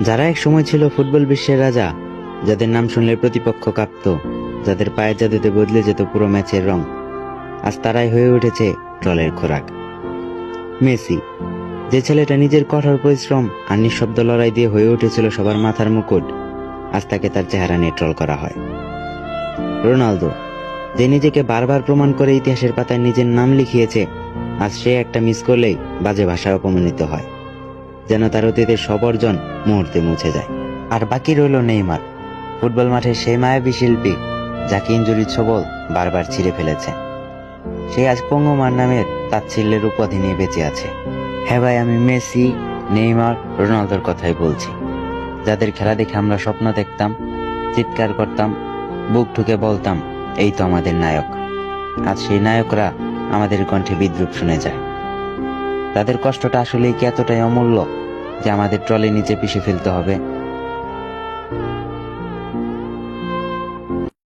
যারা এক সময় ছিল ফুটবল বিশ্বের রাজা, যাদের নাম শুনলে প্রতিপক্ষ কাঁপত, যাদের পায়ের জাদুতে বদলে যেত পুরো ম্যাচের রং, আজ তারাই হয়ে উঠেছে ট্রলের খোরাক। মেসি, যে ছেলেটা নিজের কঠোর পরিশ্রম আর নিঃশব্দ লড়াই দিয়ে হয়ে উঠেছিল সবার মাথার মুকুট, আজ তাকে তার চেহারা নিয়ে ট্রল করা হয়। রোনালদো, যে নিজেকে বারবার প্রমাণ করে ইতিহাসের পাতায় নিজের নাম লিখিয়েছে, আজ সে একটা মিস করলেই বাজে ভাষায় অপমানিত হয়, যেন তার অতীতের সব অর্জন মুহূর্তে মুছে যায়। আর বাকি রইল নেইমার, ফুটবল মাঠের সেই মায়াবী শিল্পী, যাকে ইনজুরির ছবল বারবার ছিঁড়ে ফেলেছে। সে আজ পঙ্গুমার নামের তাচ্ছিল্যের উপাধি নিয়ে বেঁচে আছে। হ্যাঁ ভাই, আমি মেসি, নেইমার, রোনালদোর কথাই বলছি, যাদের খেলা দেখে আমরা স্বপ্ন দেখতাম, চিৎকার করতাম, বুক ঠুকে বলতাম এই তো আমাদের নায়ক। আজ সেই নায়করা আমাদের কণ্ঠে বিদ্রূপ শুনে যায়। তাদের কষ্টটা আসলেই কি এতটাই অমূল্য যে আমাদের ট্রলে নিচে পিষে ফেলতে হবে?